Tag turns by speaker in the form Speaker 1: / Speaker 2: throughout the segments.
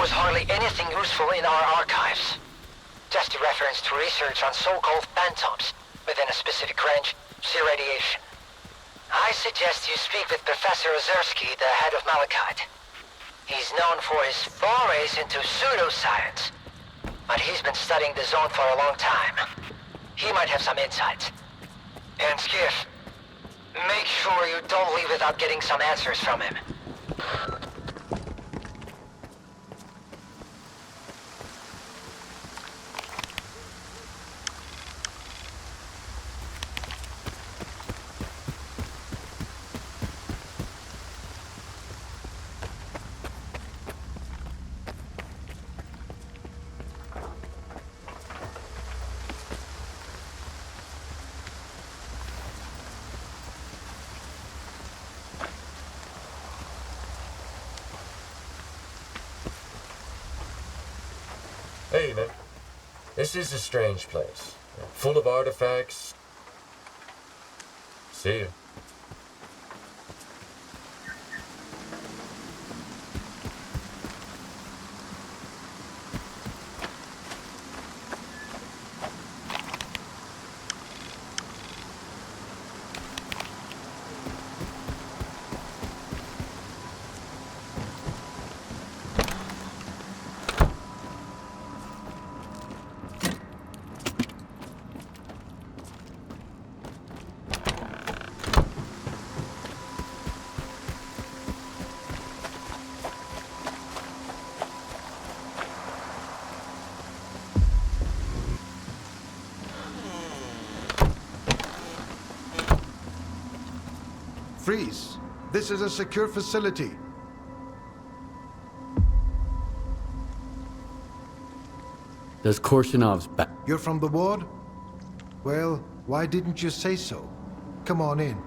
Speaker 1: was hardly anything useful in our archives. Just a reference to research on so-called phantoms within a specific range, C radiation. I suggest you speak with Professor s.t.a.l.k.e.r, the head of Malachite. He's known for his forays into pseudoscience, but he's been studying the zone for a long time. He might have some insights. And Skiff, make sure you don't leave without getting some answers from him.
Speaker 2: Hey, man. This is a strange place. Full of artifacts. See you.
Speaker 3: Freeze! This is a secure facility.
Speaker 4: There's Korshinov's back.
Speaker 3: You're from the ward? Well, why didn't you say so? Come on in.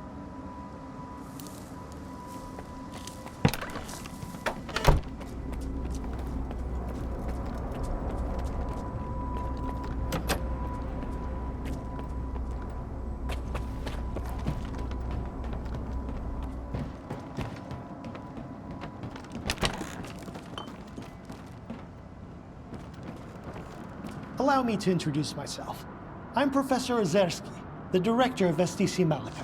Speaker 5: Allow me to introduce myself. I'm Professor s.t.a.l.k.e.r, the director of STC-Malachite.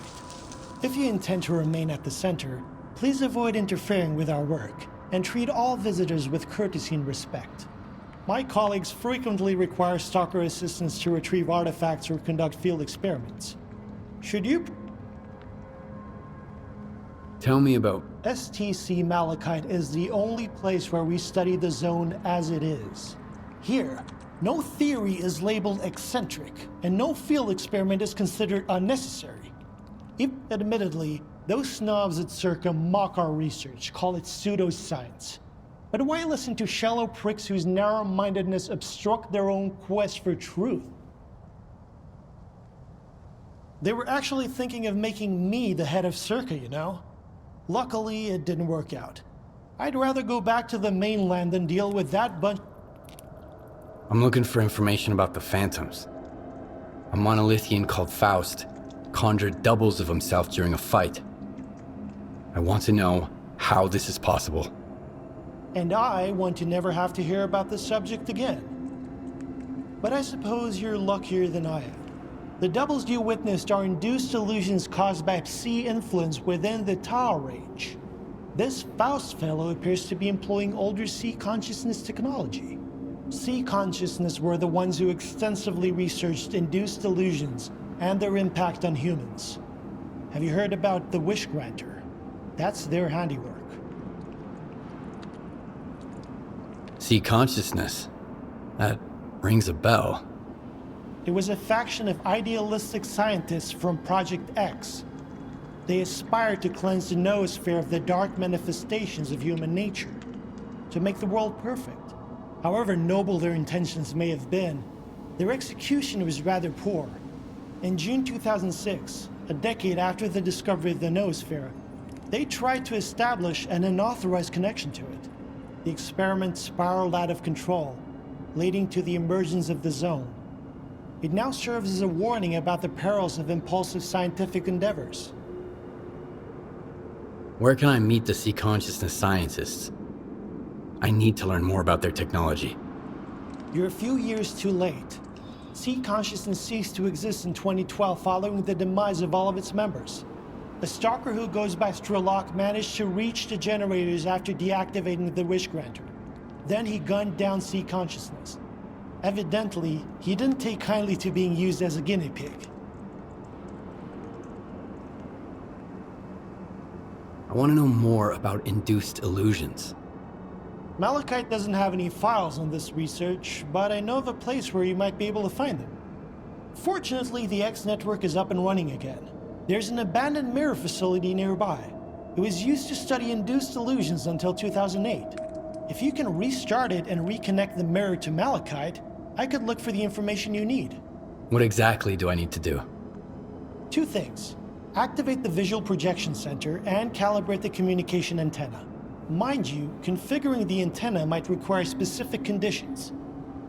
Speaker 5: If you intend to remain at the center, please avoid interfering with our work and treat all visitors with courtesy and respect. My colleagues frequently require stalker assistance to retrieve artifacts or conduct field experiments. Should you...
Speaker 4: Tell me about...
Speaker 5: STC-Malachite is the only place where we study the zone as it is. Here, no theory is labeled eccentric, and no field experiment is considered unnecessary. Admittedly, those snobs at s.t.a.l.k.e.r mock our research, call it pseudoscience. But why listen to shallow pricks whose narrow-mindedness obstruct their own quest for truth? They were actually thinking of making me the head of s.t.a.l.k.e.r, you know? Luckily, it didn't work out. I'd rather go back to the mainland than deal with that bunch.
Speaker 4: I'm looking for information about the Phantoms. A monolithian called Faust conjured doubles of himself during a fight. I want to know how this is possible.
Speaker 5: And I want to never have to hear about this subject again. But I suppose you're luckier than I am. The doubles you witnessed are induced illusions caused by psi influence within the s.t.a.l.k.e.r range. This Faust fellow appears to be employing older psi consciousness technology. Psi consciousness were the ones who extensively researched induced illusions and their impact on humans. Have you heard about the Wish Granter? That's their handiwork.
Speaker 4: Psi consciousness? That rings a bell.
Speaker 5: It was a faction of idealistic scientists from Project X. They aspired to cleanse the noosphere of the dark manifestations of human nature, to make the world perfect. However noble their intentions may have been, their execution was rather poor. In June 2006, a decade after the discovery of the noosphere, they tried to establish an unauthorized connection to it. The experiment spiraled out of control, leading to the emergence of the zone. It now serves as a warning about the perils of impulsive scientific endeavors.
Speaker 4: Where can I meet the Psi consciousness scientists? I need to learn more about their technology.
Speaker 5: You're a few years too late. Sea consciousness ceased to exist in 2012 following the demise of all of its members. The stalker who goes by s.t.a.l.k.e.r managed to reach the generators after deactivating the Wish Granter. Then he gunned down Sea consciousness. Evidently, he didn't take kindly to being used as a guinea pig.
Speaker 4: I want to know more about induced illusions.
Speaker 5: Malachite doesn't have any files on this research, but I know of a place where you might be able to find them. Fortunately, the X network is up and running again. There's an abandoned mirror facility nearby. It was used to study induced illusions until 2008. If you can restart it and reconnect the mirror to Malachite, I could look for the information you need.
Speaker 4: What exactly do I need to do?
Speaker 5: 2 things. Activate the visual projection center and calibrate the communication antenna. Mind you, configuring the antenna might require specific conditions.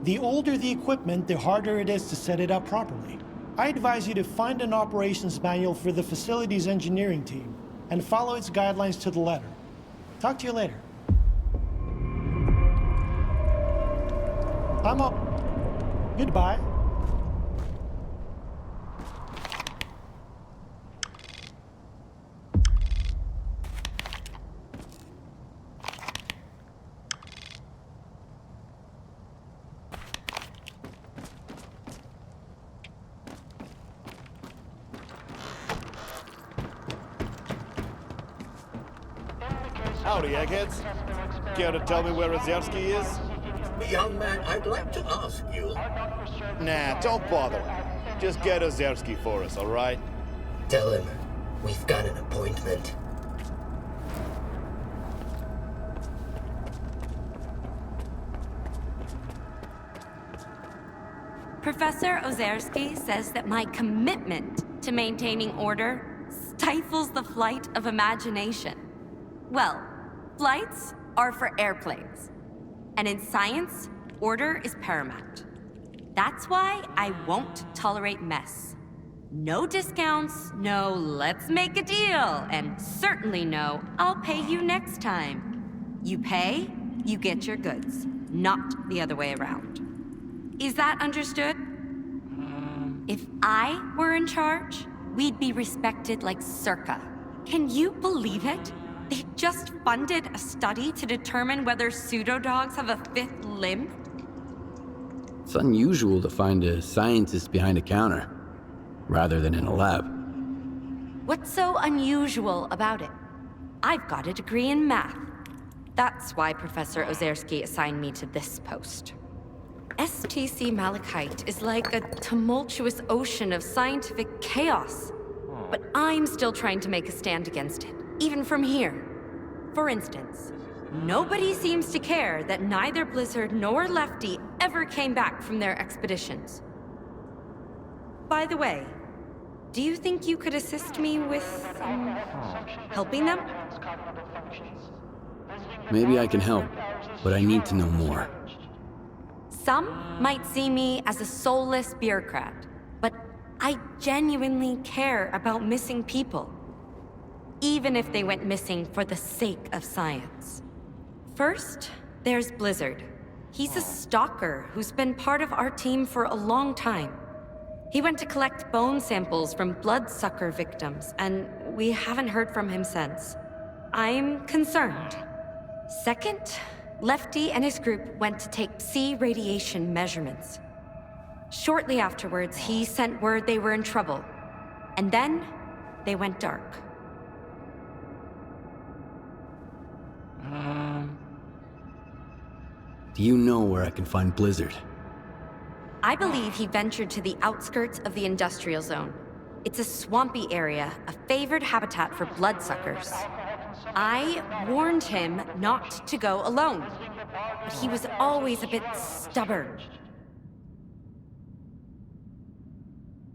Speaker 5: The older the equipment, the harder it is to set it up properly. I advise you to find an operations manual for the facility's engineering team and follow its guidelines to the letter. Talk to you later. I'm up. Goodbye.
Speaker 6: Howdy, eggheads. Care to tell me where s.t.a.l.k.e.r is?
Speaker 2: Young man, I'd like to ask you.
Speaker 6: Nah, don't bother. Just get s.t.a.l.k.e.r for us, alright?
Speaker 2: Tell him we've got an appointment.
Speaker 7: Professor s.t.a.l.k.e.r says that my commitment to maintaining order stifles the flight of imagination. Well, flights are for airplanes. And in science, order is paramount. That's why I won't tolerate mess. No discounts, no let's make a deal, and certainly no I'll pay you next time. You pay, you get your goods, not the other way around. Is that understood? If I were in charge, we'd be respected like s.t.a.l.k.e.r. Can you believe it? They just funded a study to determine whether pseudo-dogs have a 5th limb?
Speaker 4: It's unusual to find a scientist behind a counter, rather than in a lab.
Speaker 7: What's so unusual about it? I've got a degree in math. That's why Professor s.t.a.l.k.e.r assigned me to this post. STC Malachite is like a tumultuous ocean of scientific chaos. But I'm still trying to make a stand against it, even from here. For instance, nobody seems to care that neither Blizzard nor Lefty ever came back from their expeditions. By the way, do you think you could assist me with, helping them?
Speaker 4: Maybe I can help, but I need to know more.
Speaker 7: Some might see me as a soulless bureaucrat, but I genuinely care about missing people. Even if they went missing for the sake of science. First, there's Blizzard. He's a stalker who's been part of our team for a long time. He went to collect bone samples from bloodsucker victims, and we haven't heard from him since. I'm concerned. Second, Lefty and his group went to take Psi radiation measurements. Shortly afterwards, he sent word they were in trouble. And then, they went dark.
Speaker 4: Do you know where I can find Blizzard?
Speaker 7: I believe he ventured to the outskirts of the industrial zone. It's a swampy area, a favored habitat for bloodsuckers. I warned him not to go alone, but he was always a bit stubborn.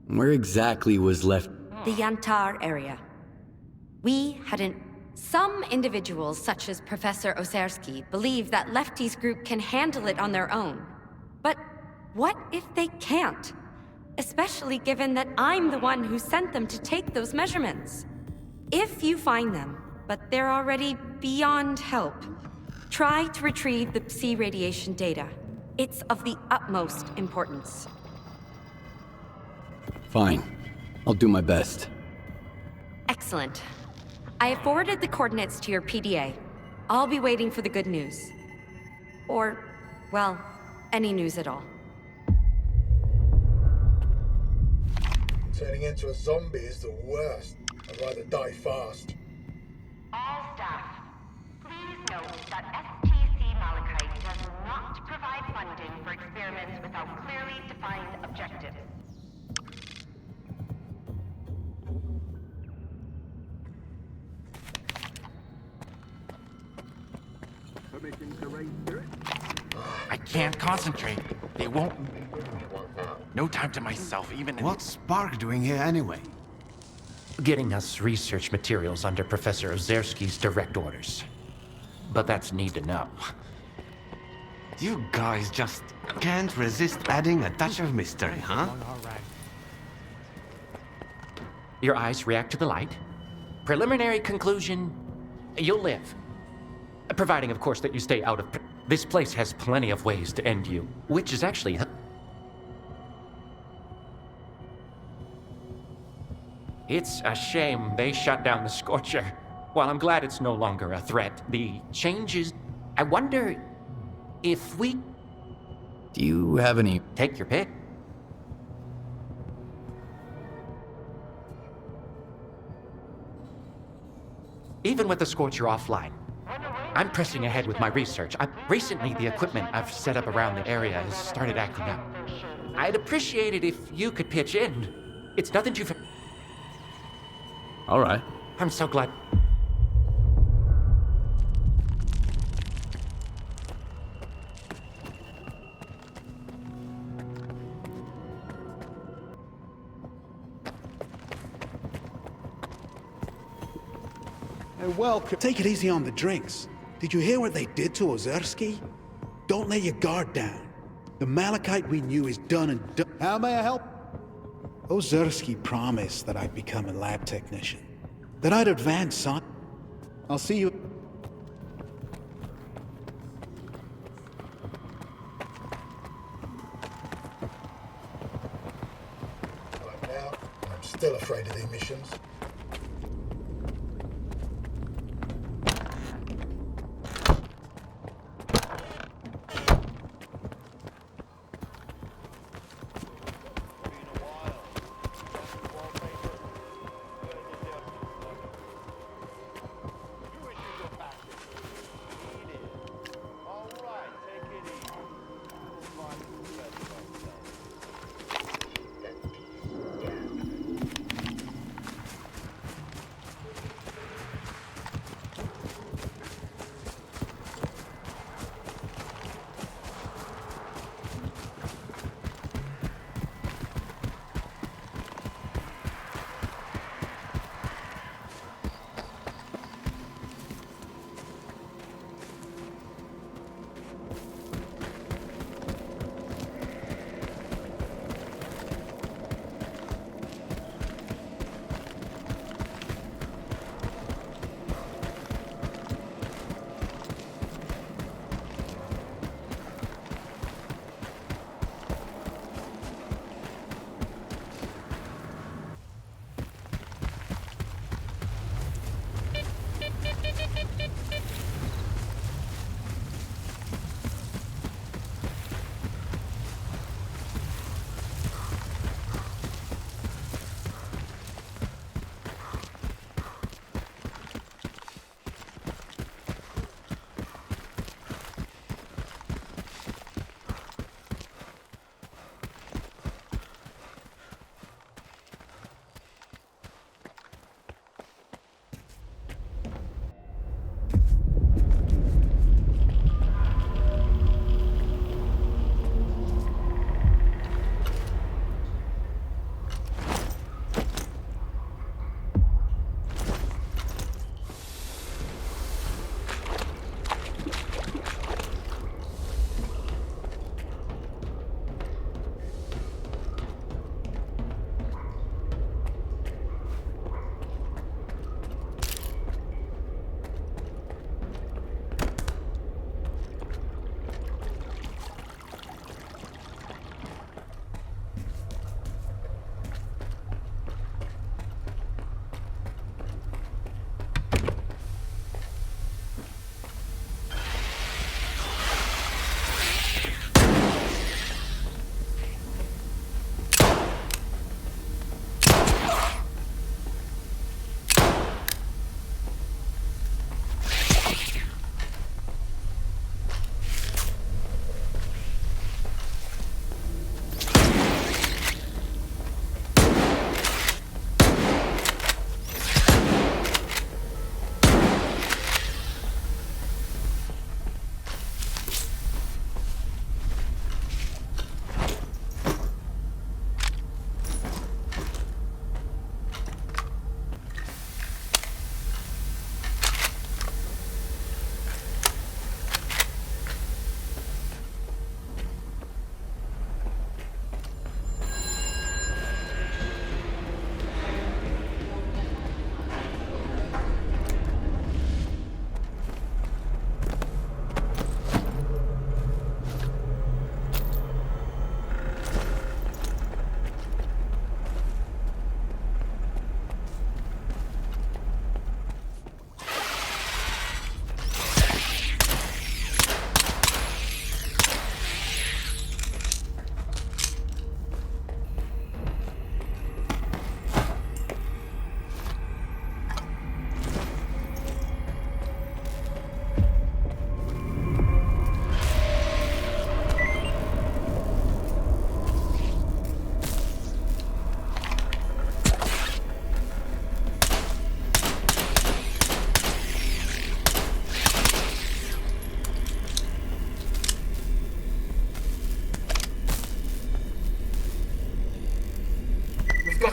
Speaker 4: Where exactly was left?
Speaker 7: The Yantar area. Some individuals, such as Professor s.t.a.l.k.e.r believe that Lefty's group can handle it on their own. But what if they can't? Especially given that I'm the one who sent them to take those measurements. If you find them, but they're already beyond help, Try to retrieve the Psi radiation data. It's of the utmost importance.
Speaker 4: Fine. I'll do my best.
Speaker 7: Excellent. I have forwarded the coordinates to your PDA. I'll be waiting for the good news. Or, well, any news at all.
Speaker 8: Turning into a zombie is the worst. I'd rather die fast.
Speaker 9: All staff, please note that s.t.a.l.k.e.r does not provide funding for experiments without clearly defined objectives.
Speaker 10: I can't concentrate. They won't. No time to myself, even.
Speaker 3: What's Spark doing here anyway?
Speaker 10: Getting us research materials under Professor s.t.a.l.k.e.'s direct orders. But that's need to know.
Speaker 3: You guys just can't resist adding a touch of mystery, huh?
Speaker 10: Your eyes react to the light. Preliminary conclusion, you'll live. Providing, of course, that you stay out of... This place has plenty of ways to end you, which is actually... It's a shame they shut down the Scorcher. While I'm glad it's no longer a threat, the changes... I wonder if we...
Speaker 4: Do you have any...
Speaker 10: Take your pick. Even with the Scorcher offline, I'm pressing ahead with my research. Recently, the equipment I've set up around the area has started acting up. I'd appreciate it if you could pitch in. It's nothing too...
Speaker 4: All right.
Speaker 10: I'm so glad...
Speaker 6: Welcome.
Speaker 11: Take it easy on the drinks. Did you hear what they did to s.t.a.l.k.e.r? Don't let your guard down. The Malachite we knew is done and done. How may I help? s.t.a.l.k.e.r promised that I'd become a lab technician. That I'd advance science. I'll see you...
Speaker 8: Right now, I'm still afraid of the emissions.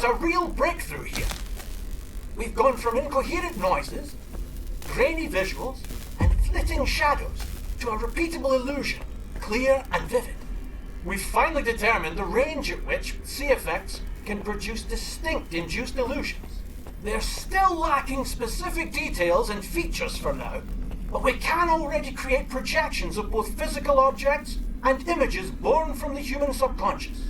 Speaker 12: a real breakthrough here. We've gone from incoherent noises, grainy visuals, and flitting shadows to a repeatable illusion, clear and vivid. We've finally determined the range at which C-effects can produce distinct induced illusions. They're still lacking specific details and features for now, but we can already create projections of both physical objects and images born from the human subconscious.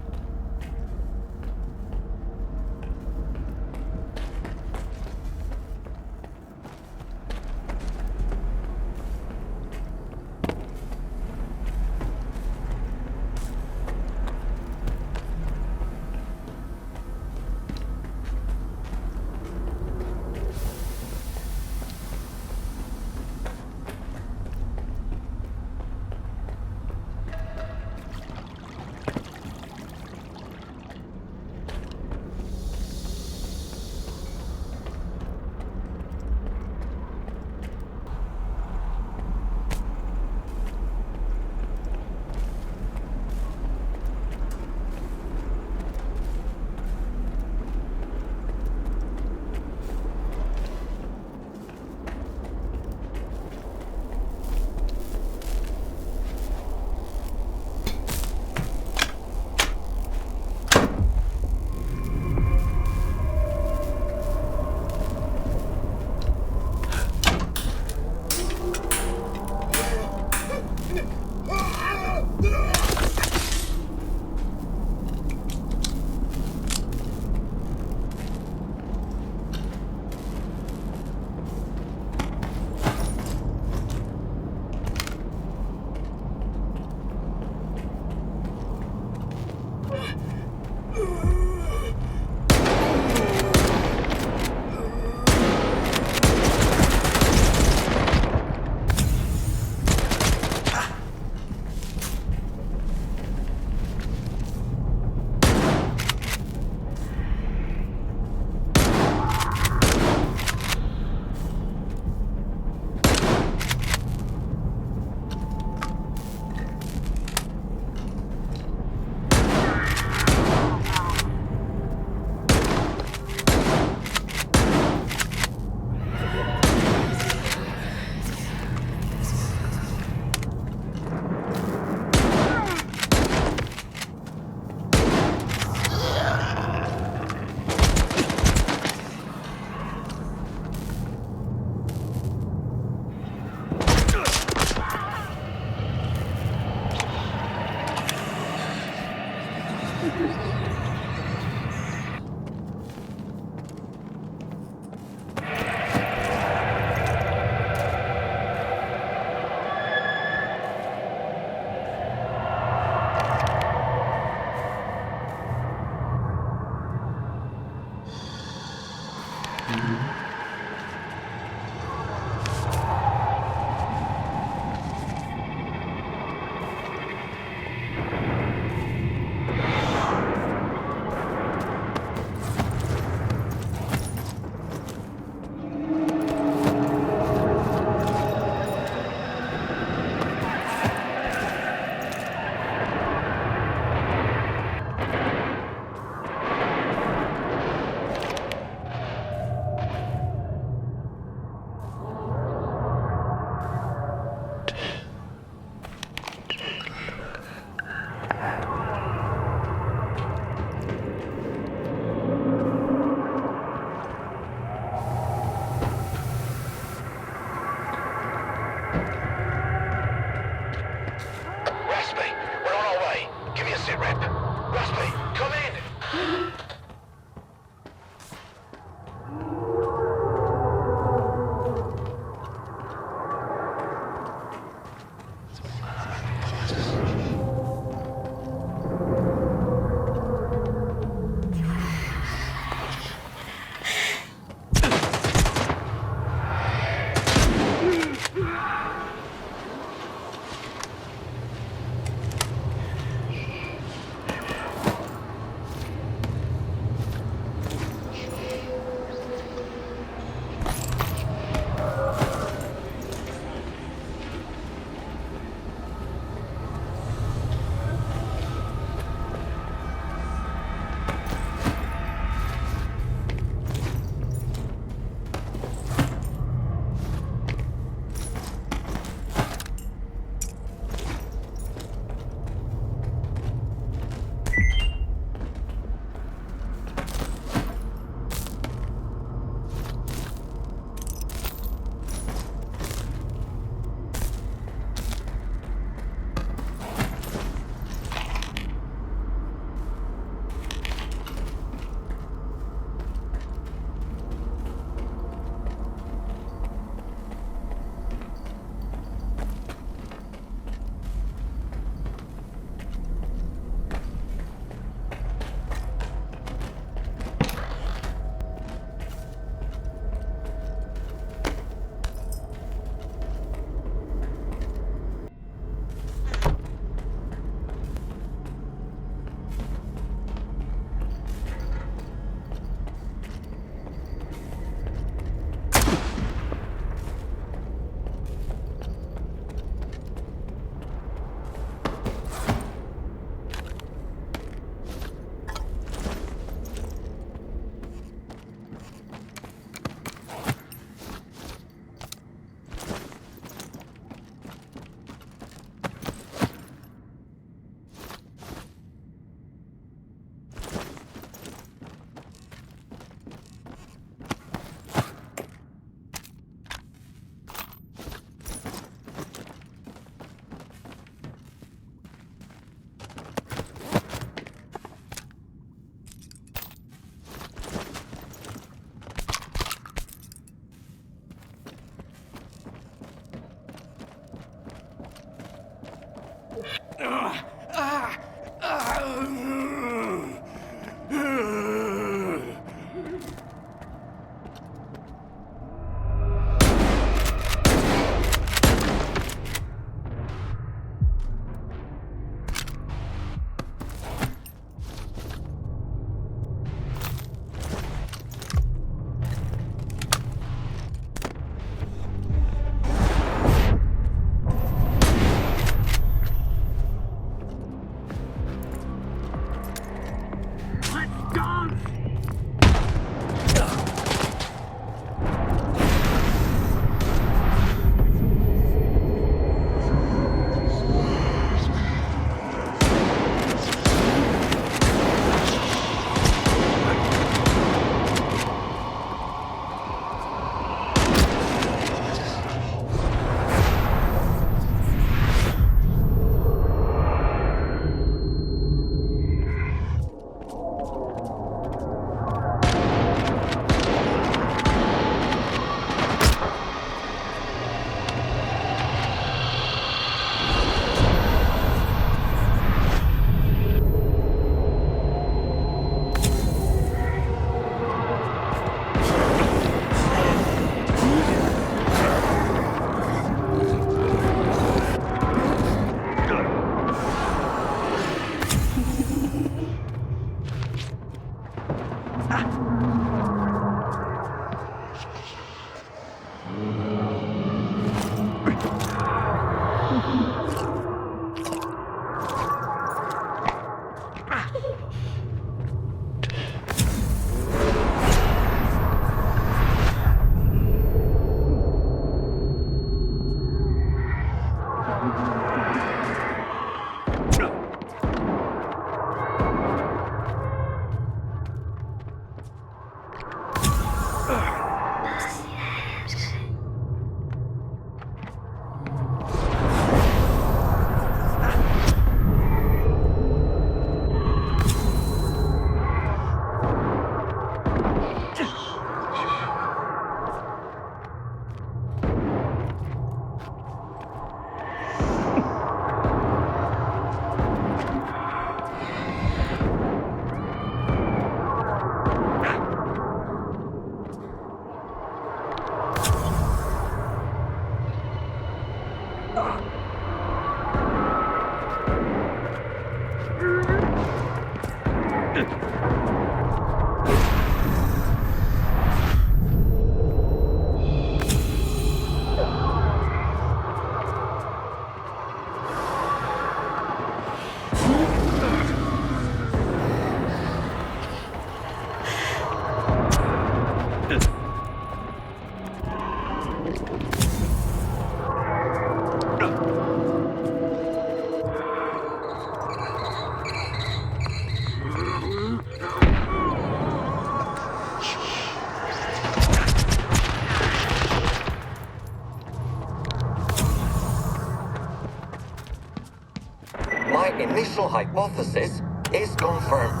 Speaker 13: My initial hypothesis is confirmed.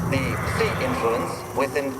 Speaker 13: The sea influence within...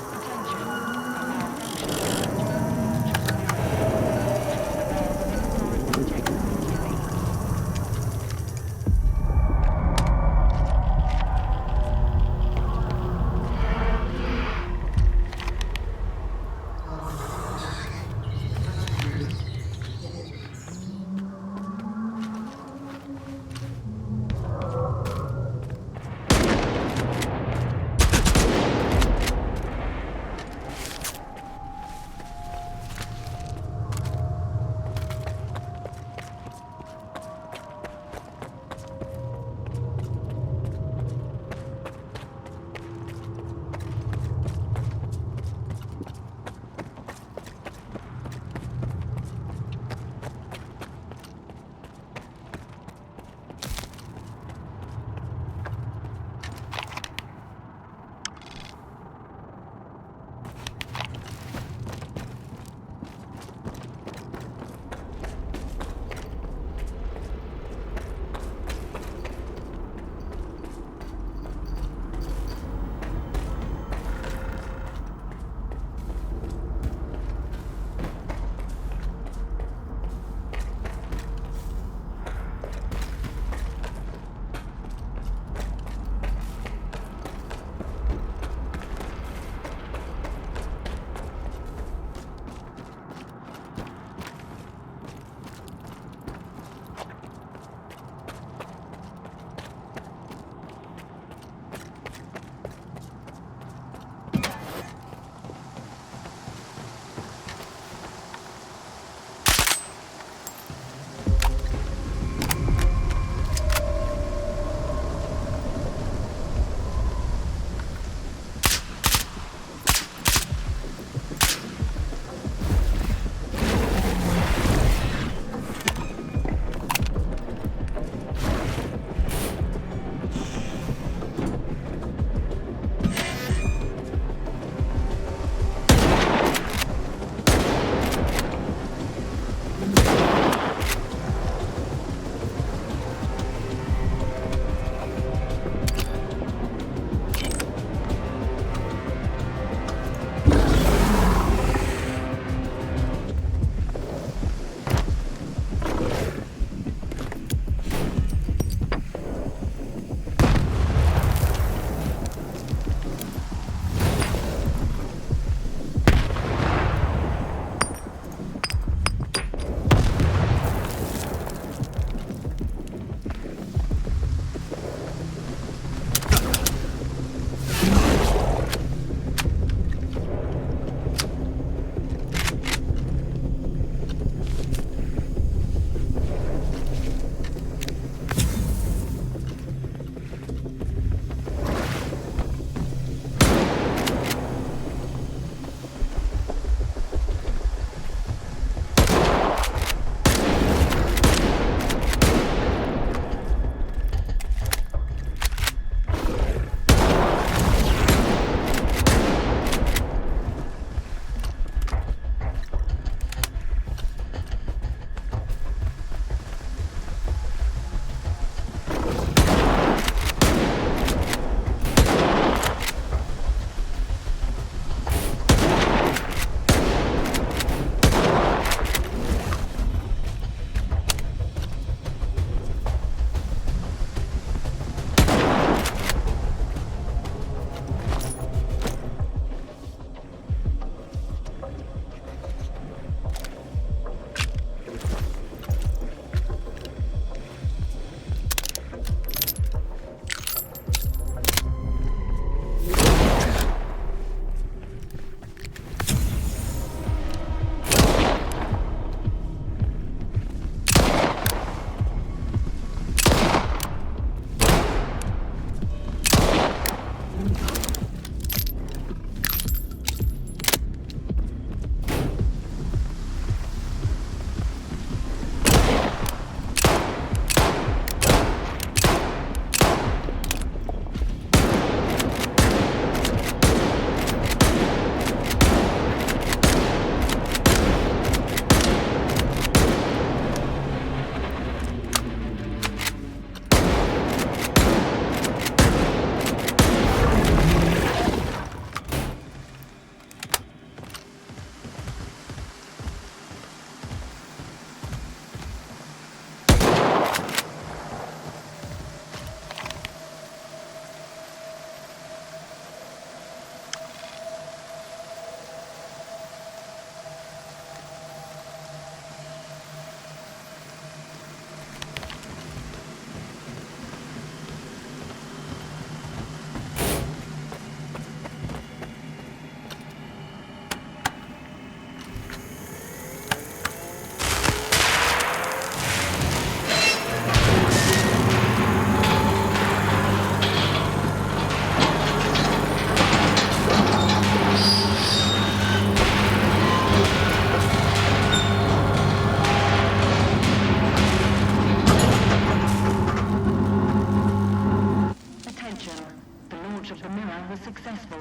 Speaker 9: The launch of the mirror was successful.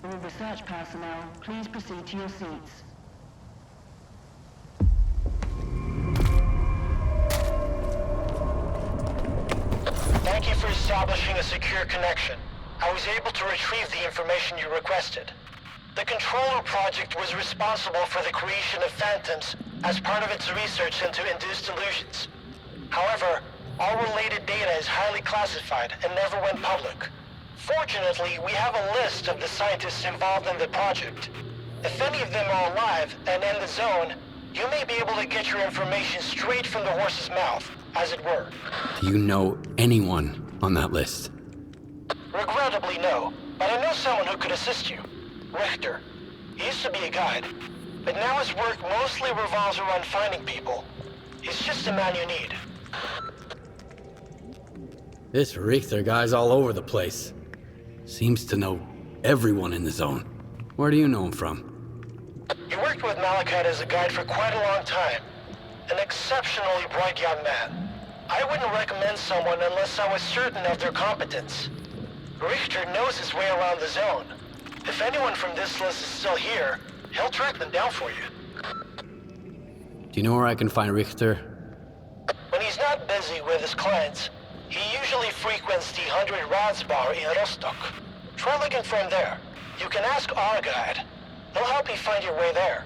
Speaker 9: All research personnel, please proceed to your seats.
Speaker 14: Thank you for establishing a secure connection. I was able to retrieve the information you requested. The Controller Project was responsible for the creation of phantoms as part of its research into induced illusions. However, all related data is highly classified and never went public. Fortunately, we have a list of the scientists involved in the project. If any of them are alive and in the zone, you may be able to get your information straight from the horse's mouth, as it were.
Speaker 4: Do you know anyone on that list?
Speaker 14: Regrettably, no. But I know someone who could assist you. Richter. He used to be a guide, but now his work mostly revolves around finding people. He's just the man you need.
Speaker 4: This Richter guy's all over the place. Seems to know everyone in the zone. Where do you know him from?
Speaker 14: He worked with Malachite as a guide for quite a long time. An exceptionally bright young man. I wouldn't recommend someone unless I was certain of their competence. Richter knows his way around the zone. If anyone from this list is still here, he'll track them down for you.
Speaker 4: Do you know where I can find Richter?
Speaker 14: When he's not busy with his clients, he usually frequents the 100 Rods bar in Rostock. Try looking for him there. You can ask our guide. He'll help you find your way there.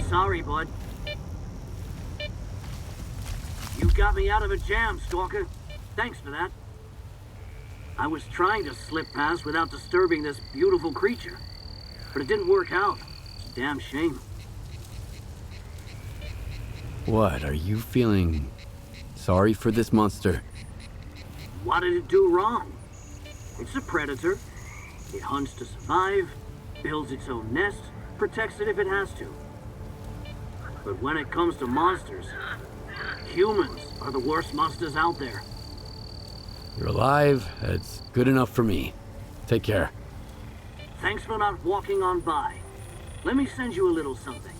Speaker 15: Sorry, bud. You got me out of a jam, Stalker. Thanks for that. I was trying to slip past without disturbing this beautiful creature, but it didn't work out. It's a damn shame.
Speaker 4: What, are you feeling sorry for this monster?
Speaker 15: What did it do wrong? It's a predator. It hunts to survive, builds its own nest, protects it if it has to. But when it comes to monsters, humans are the worst monsters out there.
Speaker 4: You're alive, that's good enough for me. Take care.
Speaker 15: Thanks for not walking on by. Let me send you a little something.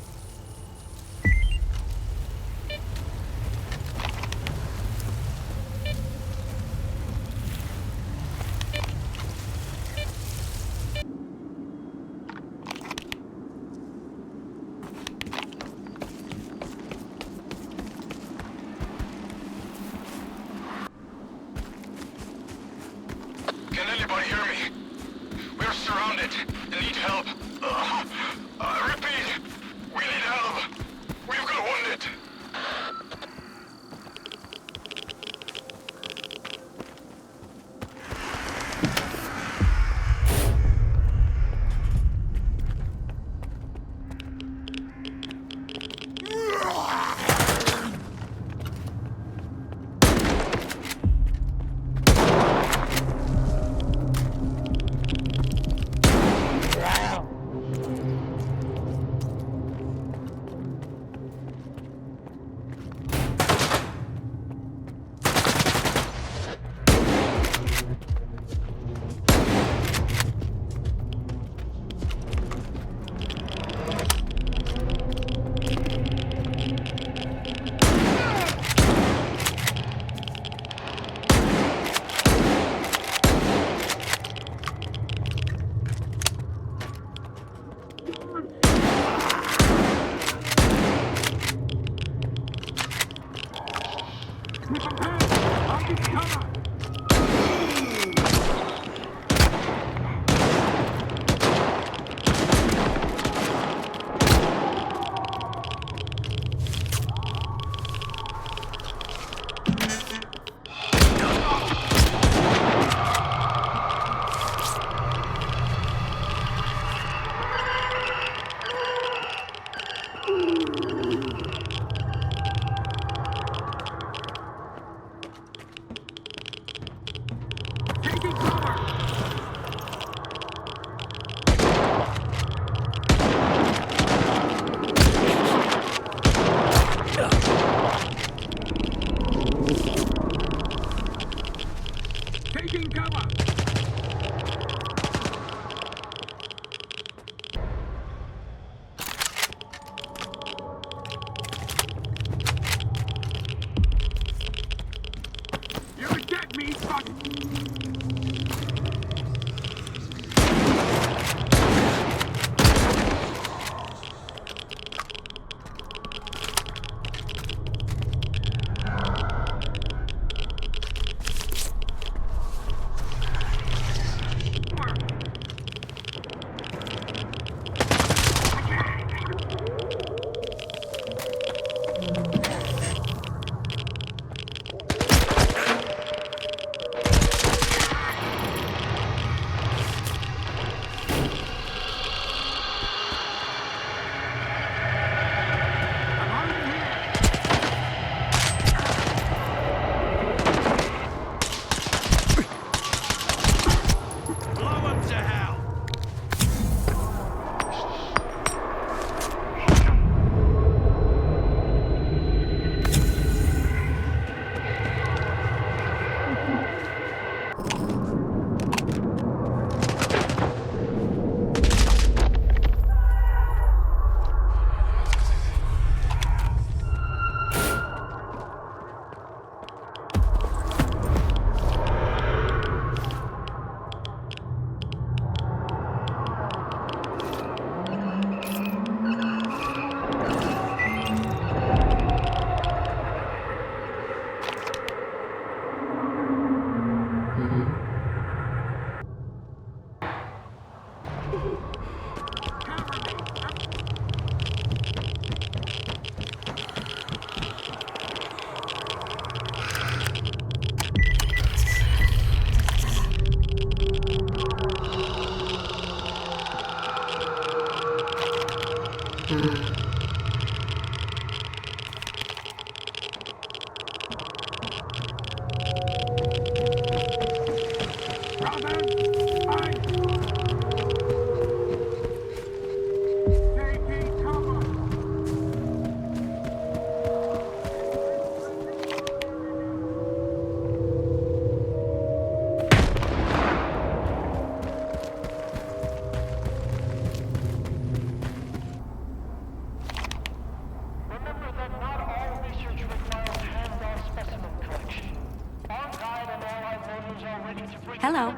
Speaker 7: Hello.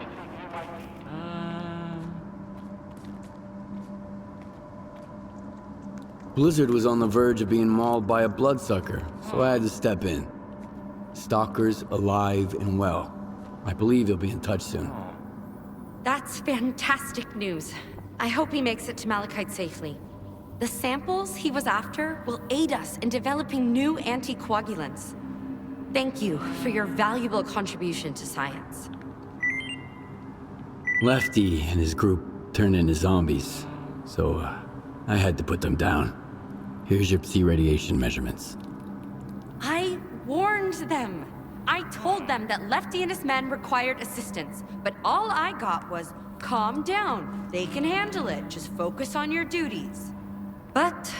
Speaker 4: Blizzard was on the verge of being mauled by a bloodsucker, so I had to step in. Stalker's alive and well. I believe he'll be in touch soon.
Speaker 7: That's fantastic news. I hope he makes it to Malachite safely. The samples he was after will aid us in developing new anticoagulants. Thank you for your valuable contribution to science.
Speaker 4: Lefty and his group turned into zombies, so I had to put them down. Here's your Psi radiation measurements.
Speaker 7: I warned them. I told them that Lefty and his men required assistance, but all I got was, calm down, they can handle it, just focus on your duties. But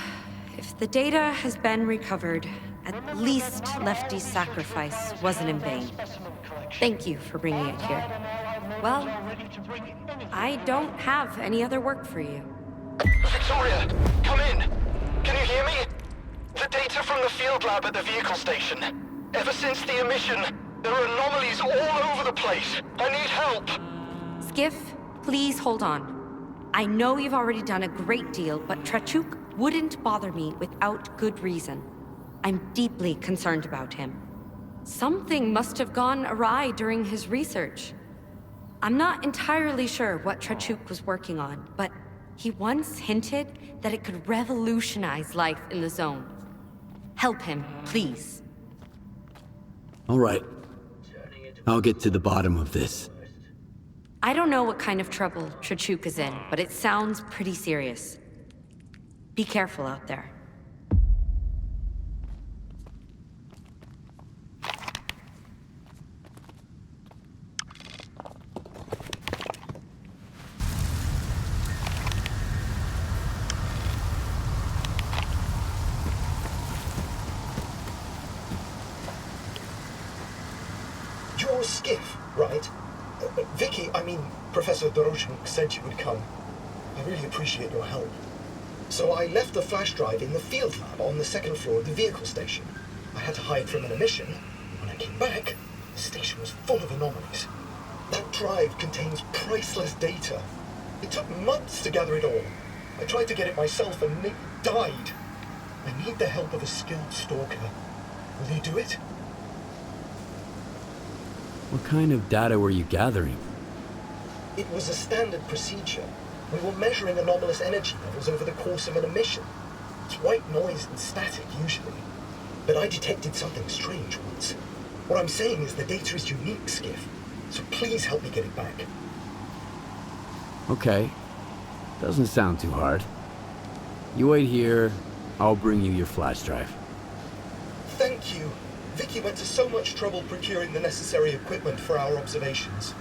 Speaker 7: if the data has been recovered, at least Lefty's sacrifice wasn't in vain. Thank you for bringing it here. Well, I don't have any other work for you.
Speaker 14: Victoria, come in. Can you hear me? The data from the field lab at the vehicle station. Ever since the emission, there are anomalies all over the place. I need help.
Speaker 7: Skiff, please hold on. I know you've already done a great deal, but Trachuk wouldn't bother me without good reason. I'm deeply concerned about him. Something must have gone awry during his research. I'm not entirely sure what Trachuk was working on, but he once hinted that it could revolutionize life in the zone. Help him, please.
Speaker 4: All right. I'll get to the bottom of this.
Speaker 7: I don't know what kind of trouble Trachuk is in, but it sounds pretty serious. Be careful out there.
Speaker 8: Your skiff, right? Vicky, I mean, Professor Dorozhnik said you would come. I really appreciate your help. So I left the flash drive in the field lab on the second floor of the vehicle station. I had to hide from an emission. When I came back, the station was full of anomalies. That drive contains priceless data. It took months to gather it all. I tried to get it myself and Nick died. I need the help of a skilled stalker. Will you do it?
Speaker 4: What kind of data were you gathering?
Speaker 8: It was a standard procedure. We were measuring anomalous energy levels over the course of an emission. It's white noise and static, usually. But I detected something strange once. What I'm saying is the data is unique, Skiff. So please help me get it back.
Speaker 4: Okay. Doesn't sound too hard. You wait here, I'll bring you your flash drive.
Speaker 8: Thank you. Vicky went to so much trouble procuring the necessary equipment for our observations.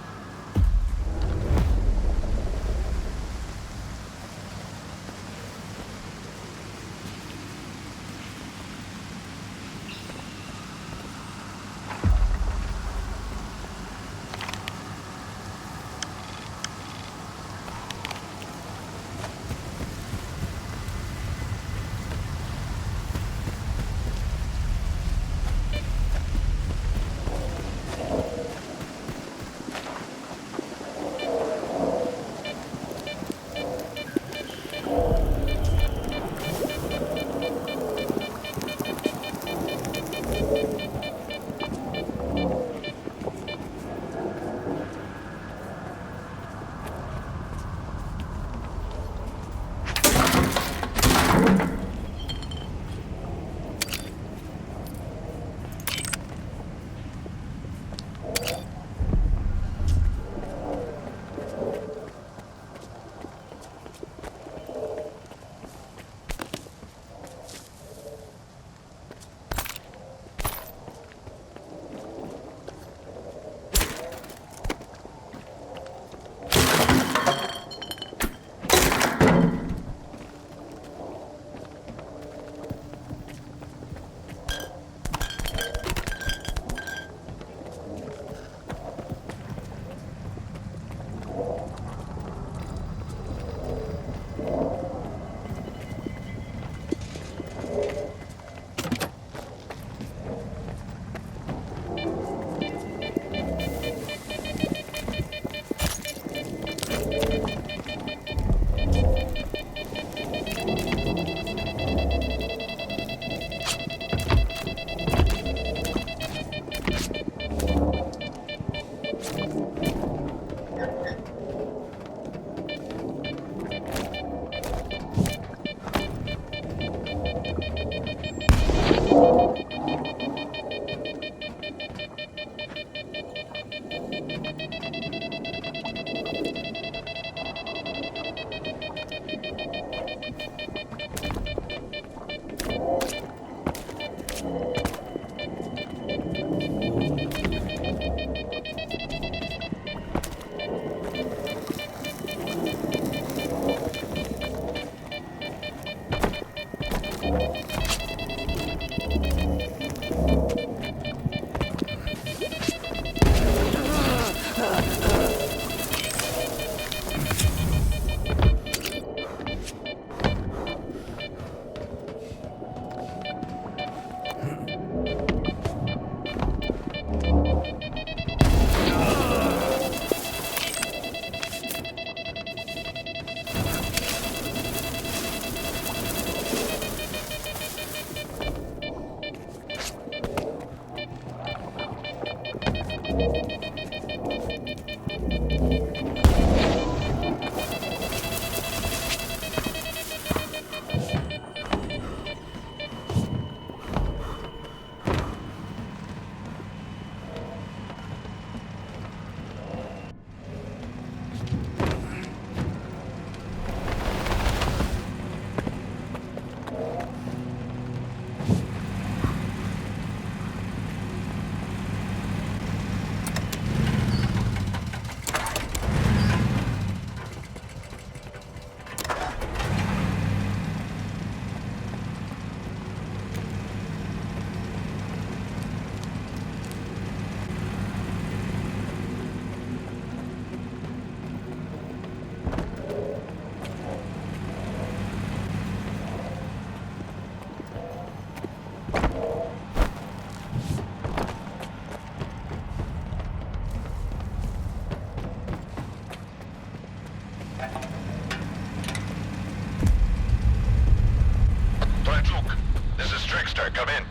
Speaker 16: Come in.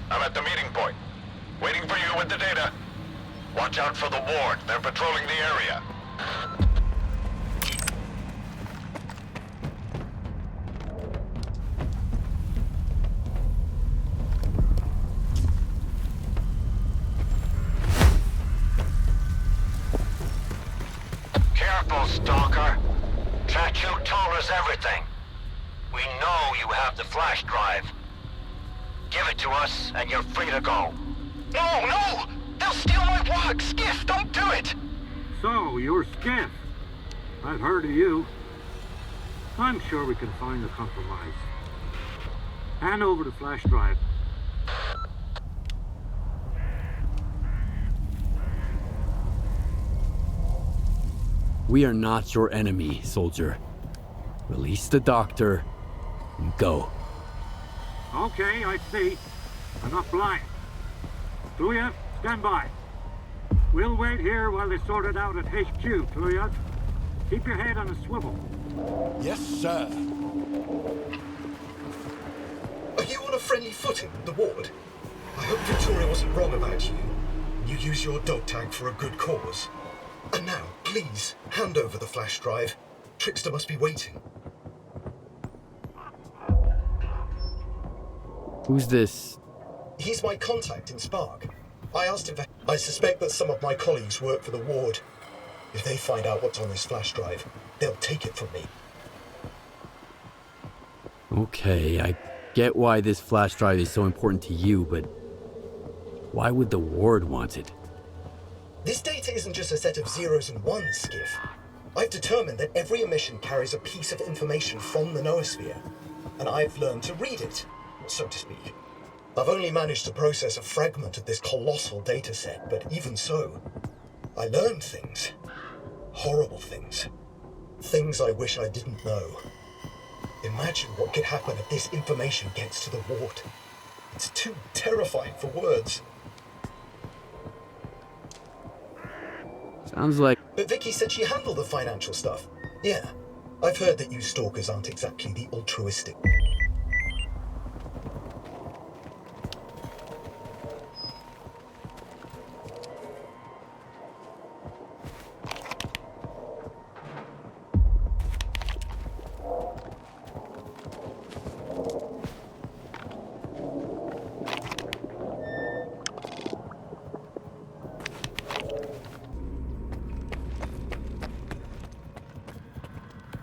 Speaker 16: I'm at the meeting point. Waiting for you with the data. Watch out for the ward. They're patrolling the area.
Speaker 1: Careful, Stalker. Chachuk told us everything. We know you have the flash drive. Give it to us, and you're free to go.
Speaker 14: No, no! They'll steal my walk! Skiff, don't do it!
Speaker 15: So, you're Skiff. I've heard of you. I'm sure we can find a compromise. Hand over the flash drive.
Speaker 4: We are not your enemy, soldier. Release the doctor and go.
Speaker 15: Okay, I see. I'm not blind. Kluyov, stand by. We'll wait here while they sort it out at HQ, Kluyov. Keep your head on a swivel.
Speaker 6: Yes, sir.
Speaker 8: Are you on a friendly footing with the ward? I hope Victoria wasn't wrong about you. You use your dog tag for a good cause. And now, please, hand over the flash drive. Trickster must be waiting.
Speaker 4: Who's this?
Speaker 8: He's my contact in Spark. I asked him. I suspect that some of my colleagues work for the ward. If they find out what's on this flash drive, they'll take it from me.
Speaker 4: Okay, I get why this flash drive is so important to you, but why would the ward want it?
Speaker 8: This data isn't just a set of zeros and ones, Skiff. I've determined that every emission carries a piece of information from the noosphere, and I've learned to read it, so to speak. I've only managed to process a fragment of this colossal data set, but even so, I learned things. Horrible things. Things I wish I didn't know. Imagine what could happen if this information gets to the ward. It's too terrifying for words.
Speaker 4: Sounds like...
Speaker 8: But Vicky said she handled the financial stuff. Yeah, I've heard that you stalkers aren't exactly the altruistic.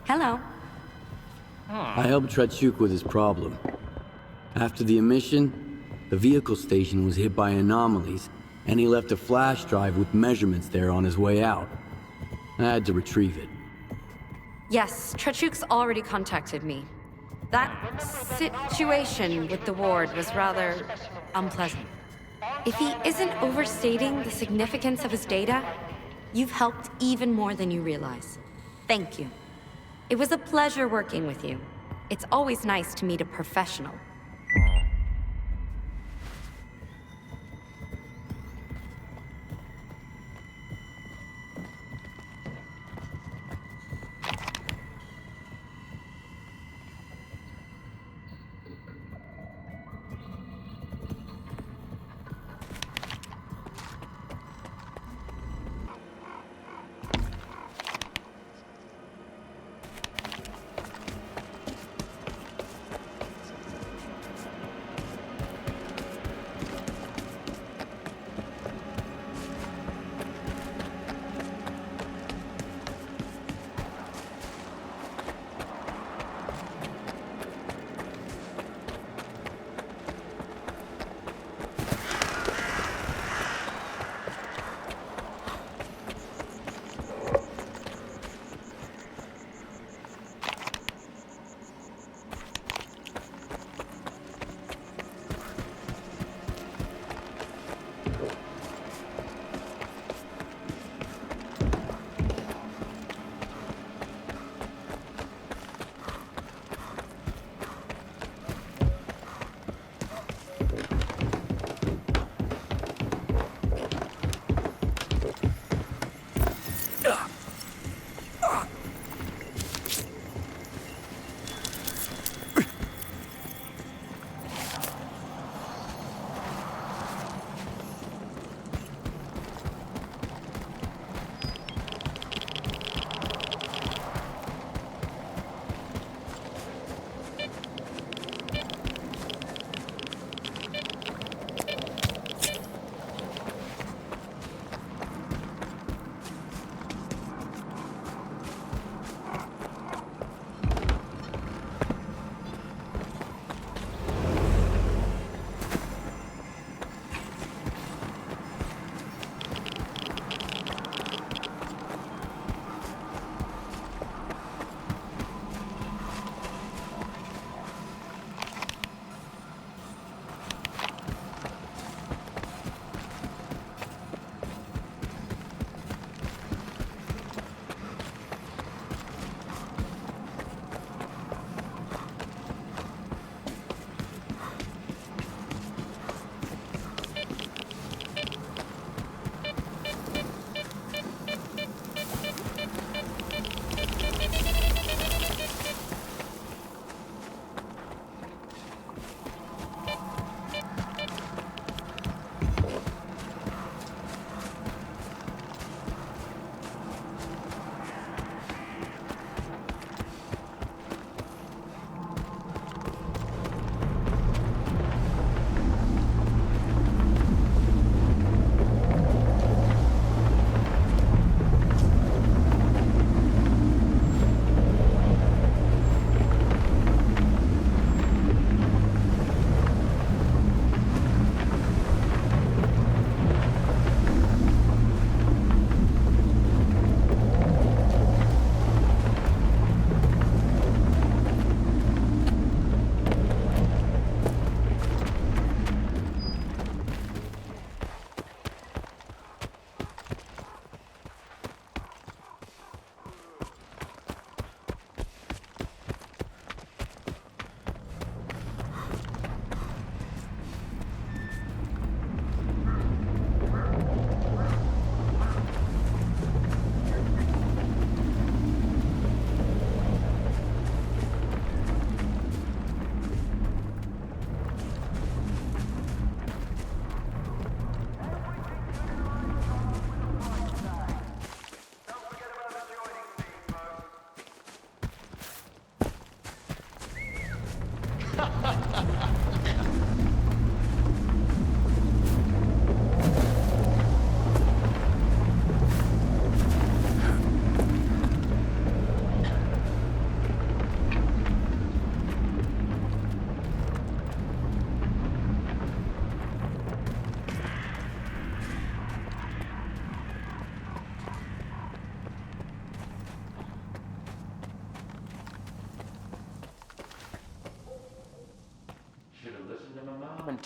Speaker 7: Hello.
Speaker 4: I helped Chachuk with his problem. After the emission, the vehicle station was hit by anomalies, and he left a flash drive with measurements there on his way out. I had to retrieve it.
Speaker 7: Yes, Chachuk's already contacted me. That situation with the ward was rather unpleasant. If he isn't overstating the significance of his data, you've helped even more than you realize. Thank you. It was a pleasure working with you. It's always nice to meet a professional.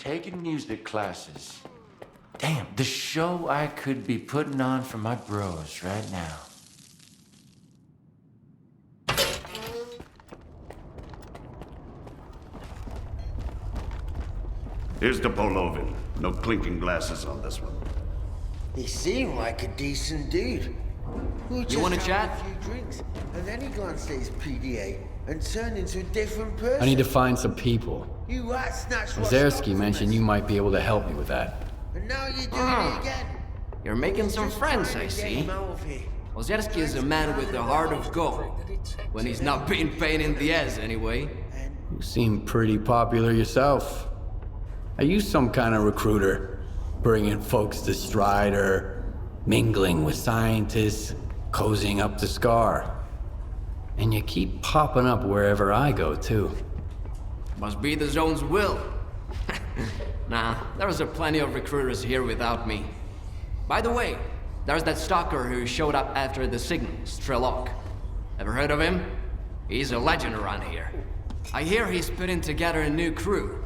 Speaker 10: taking music classes. Damn, the show I could be putting on for my bros right now.
Speaker 17: Here's the Polovin. No clinking glasses on this one.
Speaker 18: He seemed like a decent dude.
Speaker 19: You wanna chat?
Speaker 18: A few drinks, and then he glanced at his PDA and turned into a different person.
Speaker 4: I need to find some people.
Speaker 18: You rat snatched what's
Speaker 4: Ozersky mentioned you might be able to help me with that.
Speaker 18: And now you're doing it again.
Speaker 19: You're making some friends, I see. Ozersky is a man with a heart of gold. When he's not being pain in the ass, anyway.
Speaker 4: You seem pretty popular yourself. Are you some kind of recruiter? Bringing folks to Strider, mingling with scientists, cozying up to SCAR. And you keep popping up wherever I go, too.
Speaker 19: Must be the zone's will. Nah, there's a plenty of recruiters here without me. By the way, there's that stalker who showed up after the signal, s.t.a.l.k.e.r. Ever heard of him? He's a legend around here. I hear he's putting together a new crew.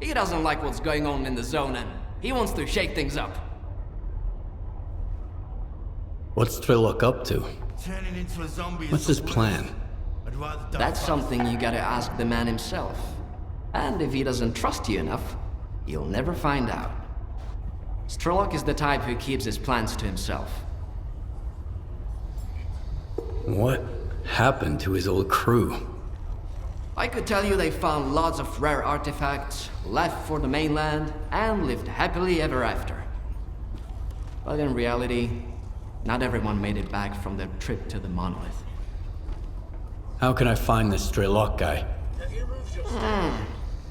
Speaker 19: He doesn't like what's going on in the zone and he wants to shake things up.
Speaker 4: What's s.t.a.l.k.e.r. up to?
Speaker 20: Turning into a zombie.
Speaker 4: What's his plan?
Speaker 19: That's something you gotta ask the man himself. And if he doesn't trust you enough, you'll never find out. s.t.a.l.k.e.r. is the type who keeps his plans to himself.
Speaker 4: What happened to his old crew?
Speaker 19: I could tell you they found lots of rare artifacts, left for the mainland, and lived happily ever after. But in reality, not everyone made it back from their trip to the monolith.
Speaker 4: How can I find this s.t.a.l.k.e.r. guy?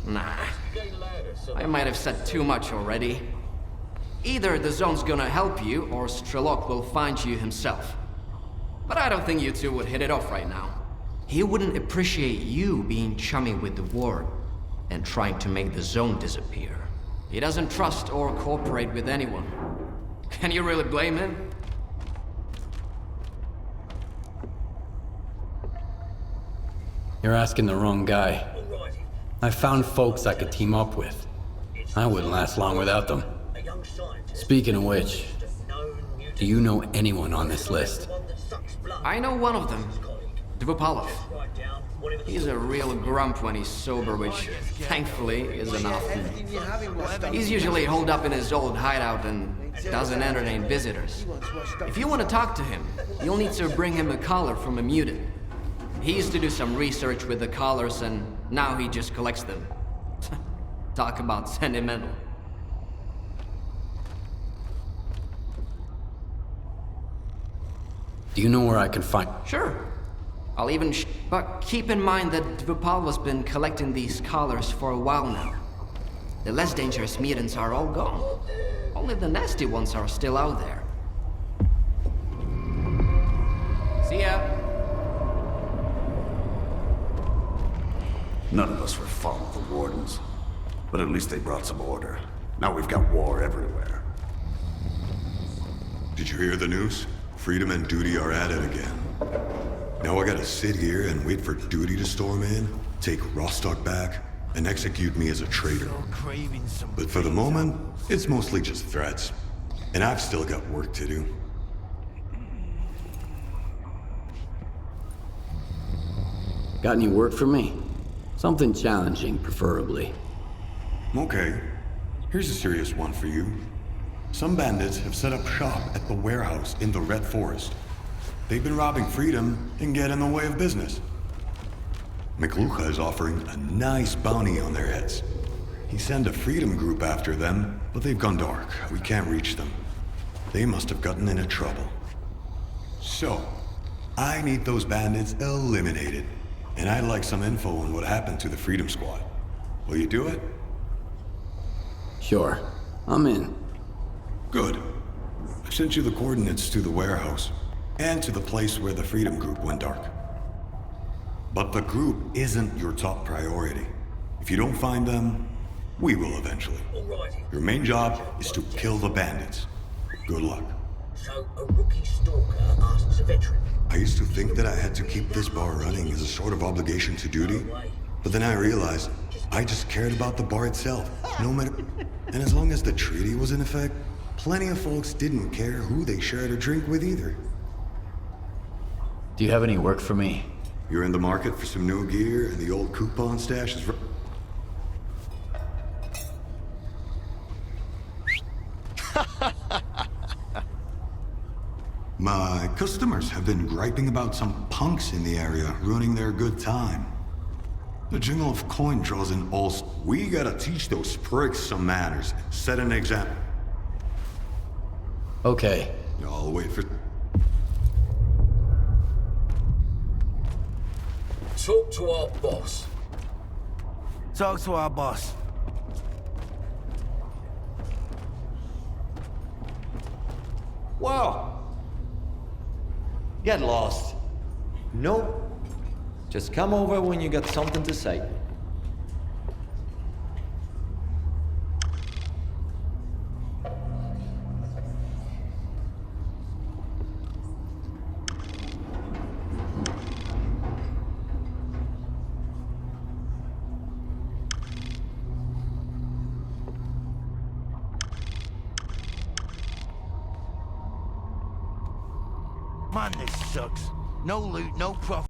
Speaker 19: Nah. I might have said too much already. Either the zone's gonna help you, or s.t.a.l.k.e.r. will find you himself. But I don't think you two would hit it off right now. He wouldn't appreciate you being chummy with the ward and trying to make the zone disappear. He doesn't trust or cooperate with anyone. Can you really blame him?
Speaker 4: You're asking the wrong guy. I found folks I could team up with. I wouldn't last long without them. Speaking of which, do you know anyone on this list?
Speaker 19: I know one of them. Dvupalov. He's a real grump when he's sober, which, thankfully, isn't often. He's usually holed up in his old hideout and doesn't entertain visitors. If you want to talk to him, you'll need to bring him a collar from a mutant. He used to do some research with the collars, and now he just collects them. Talk about sentimental.
Speaker 4: Do you know where I can find...
Speaker 19: Sure. I'll even but keep in mind that Dvupalva's been collecting these collars for a while now. The less dangerous mutants are all gone. Only the nasty ones are still out there. See ya.
Speaker 17: None of us were fond of the Wardens, but at least they brought some order. Now we've got war everywhere.
Speaker 21: Did you hear the news? Freedom and Duty are at it again. Now I gotta sit here and wait for Duty to storm in, take Rostock back, and execute me as a traitor. But for the moment, it's mostly just threats. And I've still got work to do.
Speaker 4: Got any work for me? Something challenging, preferably.
Speaker 21: Okay. Here's a serious one for you. Some bandits have set up shop at the warehouse in the Red Forest. They've been robbing Freedom and get in the way of business. McLucha is offering a nice bounty on their heads. He sent a Freedom group after them, but they've gone dark. We can't reach them. They must have gotten into trouble. So, I need those bandits eliminated. And I'd like some info on what happened to the Freedom Squad. Will you do it?
Speaker 4: Sure. I'm in.
Speaker 21: Good. I sent you the coordinates to the warehouse. And to the place where the Freedom Group went dark. But the group isn't your top priority. If you don't find them, we will eventually. Your main job is to kill the bandits. Good luck.
Speaker 8: So, a rookie stalker asks a veteran.
Speaker 21: I used to think that I had to keep this bar running as a sort of obligation to Duty, but then I realized I just cared about the bar itself, no matter... And as long as the treaty was in effect, plenty of folks didn't care who they shared a drink with either.
Speaker 4: Do you have any work for me?
Speaker 21: You're in the market for some new gear, and the old coupon stash is... My customers have been griping about some punks in the area ruining their good time. The jingle of coin draws in all... We gotta teach those pricks some manners. Set an example.
Speaker 4: Okay.
Speaker 21: I'll wait for...
Speaker 2: Talk to our boss.
Speaker 20: Talk to our boss.
Speaker 22: Wow. Get lost. Nope. Just come over when you got something to say.
Speaker 20: Man, this sucks. No loot, no profit.